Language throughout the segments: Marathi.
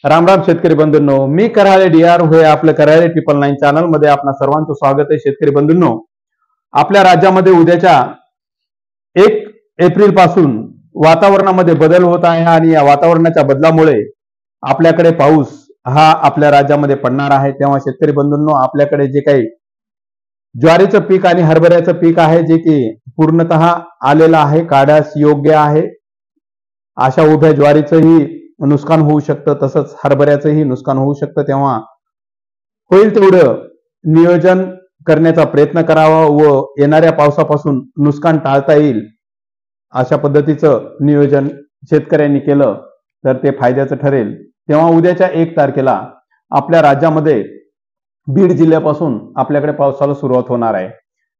राम राम शेतकरी बंधूंनो, मी कराळे डीआर होय आपलं कराळे 999 चॅनल मध्ये आपणा सर्वांचं स्वागत आहे। शेतकरी बंधूंनो, आपल्या राज्यामध्ये उद्याच्या 1 एप्रिल पासून वातावरणामध्ये बदल होत आहे आणि या वातावरणाच्या बदलामुळे आपल्याकडे पाऊस हा आपल्या राज्यामध्ये पडणार आहे। तेव्हा शेतकरी बंधूंनो, आपल्याकडे जे काही ज्वारीचं पीक आणि हरभऱ्याचं पीक आहे जे की पूर्णतः आलेलं आहे, काढास योग्य आहे। अशा उभ्या ज्वारीचंही नुकसान होऊ शकतं, तसंच हरभऱ्याचंही नुकसान होऊ शकतं। तेव्हा होईल तेवढं नियोजन करण्याचा प्रयत्न करावा व येणाऱ्या पावसापासून नुकसान टाळता येईल अशा पद्धतीचं नियोजन शेतकऱ्यांनी केलं तर ते फायद्याचं ठरेल। तेव्हा उद्याच्या 1 तारखेला आपल्या राज्यामध्ये बीड जिल्ह्यापासून आपल्याकडे पावसाला सुरुवात होणार आहे।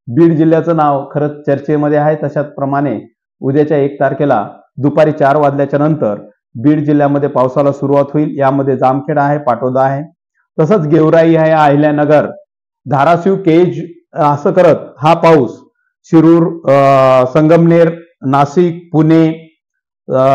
बीड जिल्ह्याचं नाव खरंच चर्चेमध्ये आहे। तशाच प्रमाणे उद्याच्या 1 तारखेला दुपारी 4 वाजल्याच्या नंतर बीड जिल्ह्यामध्ये पावसाला सुरुवात होईल। यामध्ये जामखेड आहे, पाटोदा आहे, तसंच गेवराई आहे, अहिल्यानगर, धाराशिव, केज असं करत हा पाऊस शिरूर, संगमनेर, नाशिक, पुणे,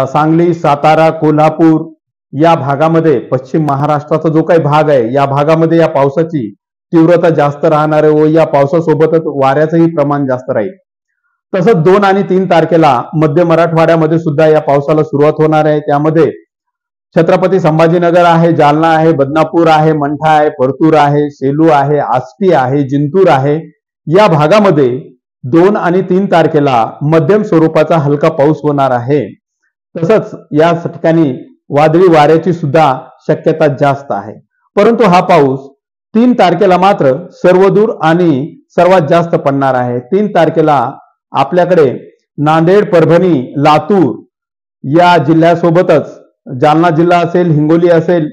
सांगली, सातारा, कोल्हापूर या भागामध्ये, पश्चिम महाराष्ट्राचा जो काही भाग आहे या भागामध्ये या पावसाची तीव्रता जास्त राहणार आहे व या पावसासोबतच वाऱ्याचंही प्रमाण जास्त राहील। तसंच 2 आणि 3 तारखेला मध्य मराठवाड्यामध्ये सुद्धा या पावसाला सुरुवात होणार आहे। त्यामध्ये छत्रपती संभाजीनगर आहे, जालना आहे, बदनापूर आहे, मंठा आहे, परतूर आहे, सेलू आहे, आष्टी आहे, जिंतूर आहे। या भागामध्ये 2 आणि 3 तारखेला मध्यम स्वरूपाचा हलका पाऊस होणार आहे। तसंच या ठिकाणी वादळी वाऱ्याची सुद्धा शक्यता जास्त आहे। परंतु हा पाऊस 3 तारखेला मात्र सर्वदूर आणि सर्वात जास्त पडणार आहे। 3 तारखेला आपल्याकडे नांदेड, परभणी, लातूर या जिल्ह्यासोबतच जालना जिल्हा असेल, हिंगोली असेल,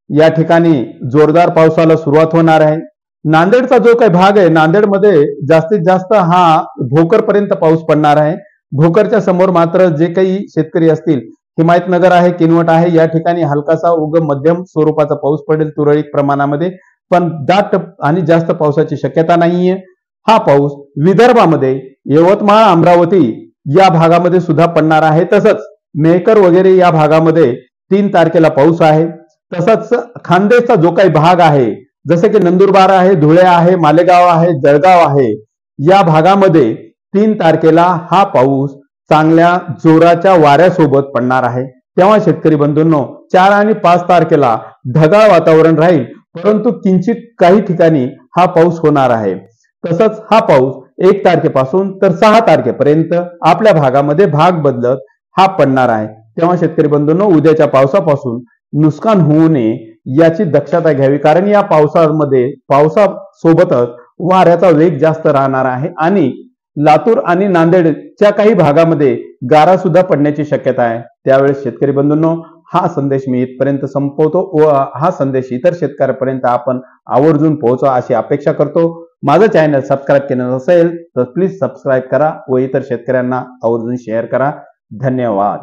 या ठिकाणी जोरदार पावसाला सुरुवात होणार आहे। नांदेडचा जो काही भाग आहे, नांदेडमध्ये जास्तीत जास्त हा भोकरपर्यंत पाऊस पडणार आहे। भोकरच्या समोर मात्र जे काही शेतकरी असतील, हिमायतनगर आहे, किनवट आहे, या ठिकाणी हलकासा उगम मध्यम स्वरूपाचा पाऊस पडेल तुरळक प्रमाणामध्ये, पण दाट आणि जास्त पावसाची शक्यता नाहीये। हा पाऊस विदर्भामध्ये यवतमाळ, अमरावती या भागामध्ये सुद्धा पडणार आहे। तसंच मेहकर वगैरे या भागामध्ये 3 तारखेला पाऊस आहे। तसंच खानदेशचा जो काही भाग आहे, जसे की नंदुरबार आहे, धुळे आहे, मालेगाव आहे, जळगाव आहे, या भागामध्ये 3 तारखेला हा पाऊस चांगल्या जोराच्या वाऱ्यासोबत पडणार आहे। तेव्हा शेतकरी बंधूंनो, 4 आणि 5 तारखेला ढगाळ वातावरण राहील, परंतु किंचित काही ठिकाणी हा पाऊस होणार आहे। तसंच हा पाऊस 1 तारखेपासून तर 6 तारखेपर्यंत आपल्या भागामध्ये भाग बदलत हा पडणार आहे। तेव्हा शेतकरी बंधूंनो, उद्याच्या पावसापासून नुकसान होऊ नये याची दक्षता घ्यावी, कारण या पावसासोबतच वाऱ्याचा वेग जास्त राहणार आहे आणि लातूर आणि नांदेडच्या काही भागामध्ये गारा सुद्धा पडण्याची शक्यता आहे। त्यावेळेस शेतकरी बंधूंनो, हा संदेश मी इथपर्यंत संपवतो व हा संदेश इतर शेतकऱ्यांपर्यंत आपण आवर्जून पोहोचवा अशी अपेक्षा करतो। माझं चॅनल सबस्क्राईब केलं नसेल तर प्लीज सबस्क्राईब करा व इतर शेतकऱ्यांना आवर्जून शेअर करा। धन्यवाद।